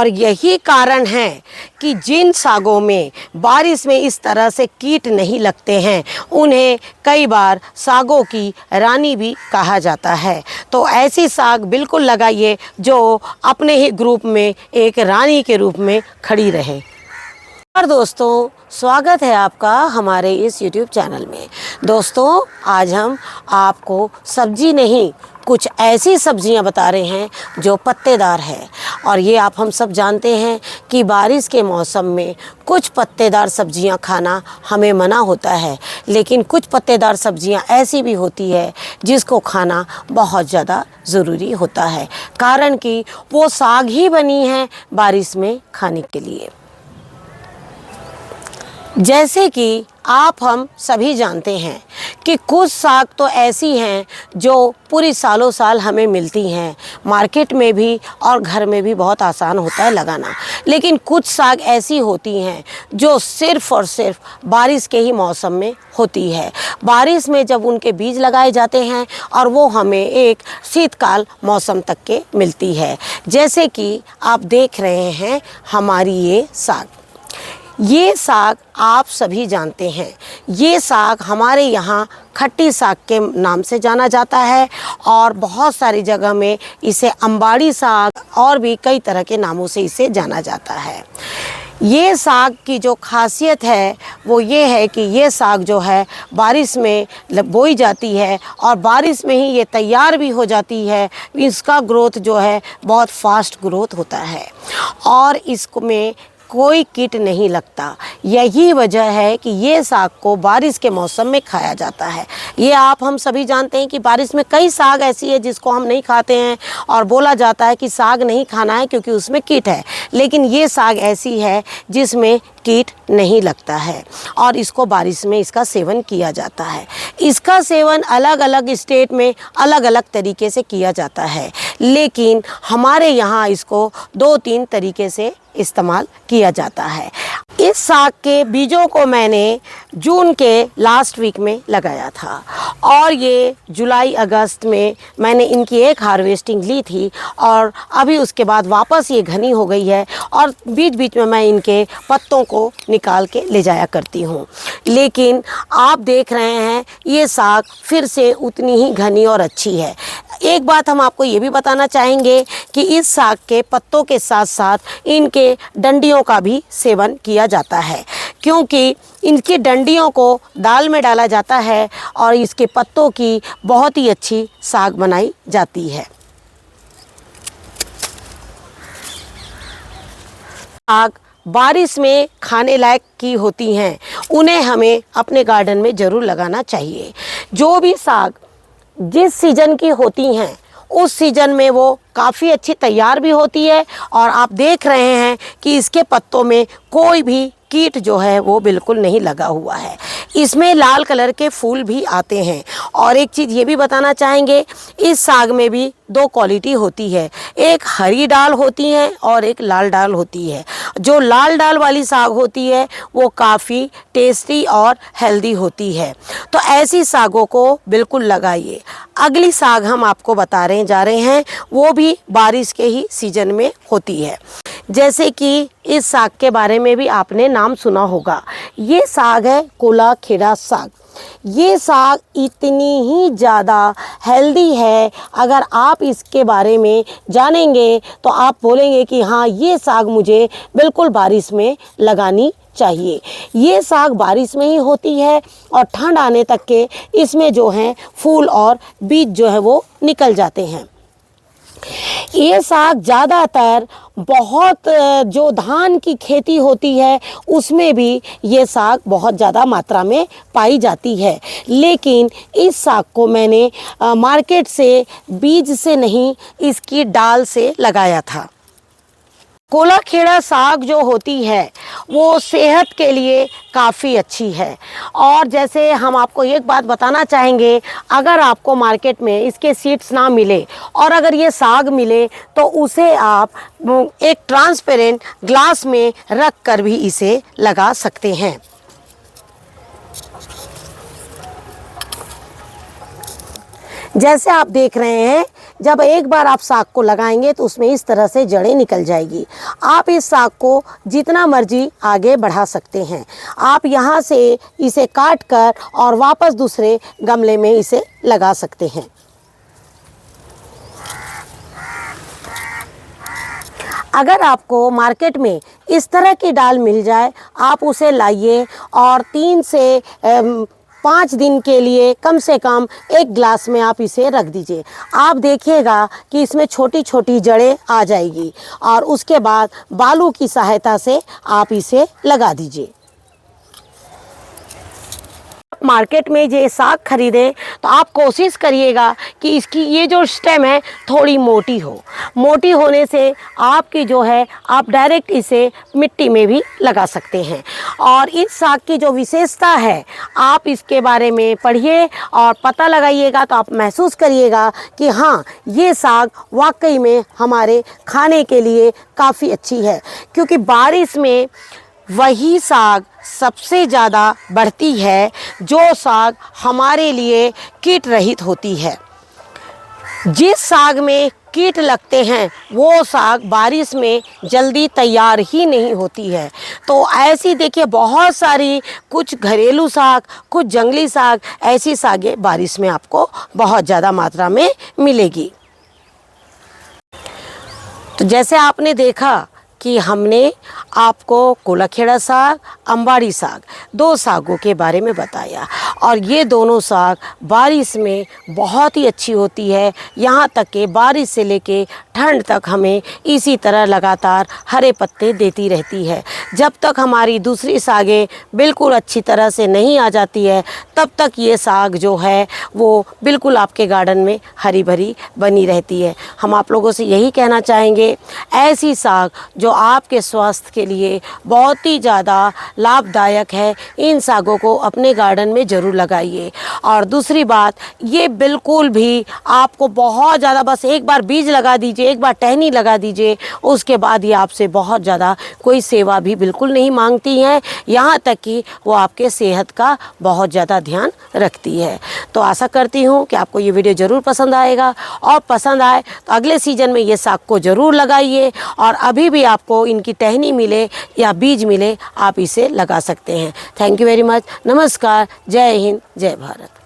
और यही कारण है कि जिन सागों में बारिश में इस तरह से कीट नहीं लगते हैं उन्हें कई बार सागों की रानी भी कहा जाता है। तो ऐसी साग बिल्कुल लगाइए जो अपने ही ग्रुप में एक रानी के रूप में खड़ी रहे। और दोस्तों, स्वागत है आपका हमारे इस YouTube चैनल में। दोस्तों, आज हम आपको सब्जी नहीं कुछ ऐसी सब्जियां बता रहे हैं जो पत्तेदार है। और ये हम सब जानते हैं कि बारिश के मौसम में कुछ पत्तेदार सब्जियां खाना हमें मना होता है, लेकिन कुछ पत्तेदार सब्जियां ऐसी भी होती है जिसको खाना बहुत ज़्यादा ज़रूरी होता है, कारण कि वो साग ही बनी है बारिश में खाने के लिए। जैसे कि हम सभी जानते हैं कि कुछ साग तो ऐसी हैं जो पूरी सालों साल हमें मिलती हैं, मार्केट में भी और घर में भी बहुत आसान होता है लगाना। लेकिन कुछ साग ऐसी होती हैं जो सिर्फ़ और सिर्फ बारिश के ही मौसम में होती है। बारिश में जब उनके बीज लगाए जाते हैं और वो हमें एक शीतकाल मौसम तक के मिलती है। जैसे कि आप देख रहे हैं हमारी ये साग आप सभी जानते हैं। ये साग हमारे यहाँ खट्टी साग के नाम से जाना जाता है और बहुत सारी जगह में इसे अंबाड़ी साग और भी कई तरह के नामों से इसे जाना जाता है। ये साग की जो खासियत है वो ये है कि ये साग जो है बारिश में बोई जाती है और बारिश में ही ये तैयार भी हो जाती है। इसका ग्रोथ जो है बहुत फास्ट ग्रोथ होता है और इसमें कोई कीट नहीं लगता। यही वजह है कि ये साग को बारिश के मौसम में खाया जाता है। ये हम सभी जानते हैं कि बारिश में कई साग ऐसी है जिसको हम नहीं खाते हैं और बोला जाता है कि साग नहीं खाना है क्योंकि उसमें कीट है, लेकिन ये साग ऐसी है जिसमें कीट नहीं लगता है और इसको बारिश में इसका सेवन किया जाता है। इसका सेवन अलग अलग स्टेट में अलग अलग तरीके से किया जाता है, लेकिन हमारे यहाँ इसको 2-3 तरीके से इस्तेमाल किया जाता है। इस साग के बीजों को मैंने जून के लास्ट वीक में लगाया था और ये जुलाई अगस्त में मैंने इनकी एक हार्वेस्टिंग ली थी और अभी उसके बाद वापस ये घनी हो गई है और बीच बीच में मैं इनके पत्तों को निकाल के ले जाया करती हूँ। लेकिन आप देख रहे हैं ये साग फिर से उतनी ही घनी और अच्छी है। एक बात हम आपको ये भी बताना चाहेंगे कि इस साग के पत्तों के साथ साथ इनके डंडियों का भी सेवन किया जाता है, क्योंकि इनकी डंडियों को दाल में डाला जाता है और इसके पत्तों की बहुत ही अच्छी साग बनाई जाती है। साग बारिश में खाने लायक की होती हैं, उन्हें हमें अपने गार्डन में ज़रूर लगाना चाहिए। जो भी साग जिस सीज़न की होती हैं उस सीज़न में वो काफ़ी अच्छी तैयार भी होती है और आप देख रहे हैं कि इसके पत्तों में कोई भी कीट जो है वो बिल्कुल नहीं लगा हुआ है। इसमें लाल कलर के फूल भी आते हैं। और एक चीज़ ये भी बताना चाहेंगे, इस साग में भी 2 क्वालिटी होती है, एक हरी दाल होती है और एक लाल दाल होती है। जो लाल दाल वाली साग होती है वो काफ़ी टेस्टी और हेल्दी होती है। तो ऐसी सागों को बिल्कुल लगाइए। अगली साग हम आपको जा रहे हैं वो भी बारिश के ही सीज़न में होती है। जैसे कि इस साग के बारे में भी आपने नाम सुना होगा। ये साग है कोला खेड़ा साग। ये साग इतनी ही ज़्यादा हेल्दी है, अगर आप इसके बारे में जानेंगे तो आप बोलेंगे कि हाँ, ये साग मुझे बिल्कुल बारिश में लगानी चाहिए। ये साग बारिश में ही होती है और ठंड आने तक के इसमें जो है फूल और बीज जो है वो निकल जाते हैं। ये साग ज़्यादातर बहुत जो धान की खेती होती है उसमें भी ये साग बहुत ज़्यादा मात्रा में पाई जाती है, लेकिन इस साग को मैंने मार्केट से बीज से नहीं इसकी डाल से लगाया था। कोला खेड़ा साग जो होती है वो सेहत के लिए काफ़ी अच्छी है। और जैसे हम आपको एक बात बताना चाहेंगे, अगर आपको मार्केट में इसके सीड्स ना मिले और अगर ये साग मिले तो उसे आप एक ट्रांसपेरेंट ग्लास में रख कर भी इसे लगा सकते हैं। जैसे आप देख रहे हैं जब एक बार आप साग को लगाएंगे तो उसमें इस तरह से जड़ें निकल जाएगी। आप इस साग को जितना मर्जी आगे बढ़ा सकते हैं। आप यहाँ से इसे काट कर और वापस दूसरे गमले में इसे लगा सकते हैं। अगर आपको मार्केट में इस तरह की डाल मिल जाए, आप उसे लाइए और 3 से 5 दिन के लिए कम से कम 1 ग्लास में आप इसे रख दीजिए। आप देखिएगा कि इसमें छोटी छोटी जड़ें आ जाएगी और उसके बाद बालू की सहायता से आप इसे लगा दीजिए। मार्केट में ये साग खरीदें तो आप कोशिश करिएगा कि इसकी ये जो स्टेम है थोड़ी मोटी हो। मोटी होने से आपकी जो है आप डायरेक्ट इसे मिट्टी में भी लगा सकते हैं। और इस साग की जो विशेषता है आप इसके बारे में पढ़िए और पता लगाइएगा तो आप महसूस करिएगा कि हाँ, ये साग वाकई में हमारे खाने के लिए काफ़ी अच्छी है। क्योंकि बारिश में वही साग सबसे ज़्यादा बढ़ती है जो साग हमारे लिए कीट रहित होती है। जिस साग में कीट लगते हैं वो साग बारिश में जल्दी तैयार ही नहीं होती है। तो ऐसी देखिए बहुत सारी कुछ घरेलू साग, कुछ जंगली साग, ऐसी सागें बारिश में आपको बहुत ज़्यादा मात्रा में मिलेगी। तो जैसे आपने देखा कि हमने आपको कुलाखेड़ा साग, अंबाड़ी साग, 2 सागों के बारे में बताया और ये दोनों साग बारिश में बहुत ही अच्छी होती है। यहाँ तक कि बारिश से लेके ठंड तक हमें इसी तरह लगातार हरे पत्ते देती रहती है। जब तक हमारी दूसरी सागें बिल्कुल अच्छी तरह से नहीं आ जाती है तब तक ये साग जो है वो बिल्कुल आपके गार्डन में हरी भरी बनी रहती है। हम आप लोगों से यही कहना चाहेंगे, ऐसी साग जो आपके स्वास्थ्य के लिए बहुत ही ज़्यादा लाभदायक है, इन सागों को अपने गार्डन में ज़रूर लगाइए। और दूसरी बात, ये बिल्कुल भी आपको बहुत ज़्यादा, बस एक बार बीज लगा दीजिए, एक बार टहनी लगा दीजिए, उसके बाद ये आपसे बहुत ज़्यादा कोई सेवा भी बिल्कुल नहीं मांगती हैं। यहाँ तक कि वो आपके सेहत का बहुत ज़्यादा ध्यान रखती है। तो आशा करती हूँ कि आपको ये वीडियो ज़रूर पसंद आएगा और पसंद आए तो अगले सीजन में ये साग को ज़रूर लगाइए। और अभी भी आपको इनकी टहनी मिले या बीज मिले, आप इसे लगा सकते हैं। Thank you very much. नमस्कार। जय हिंद, जय भारत।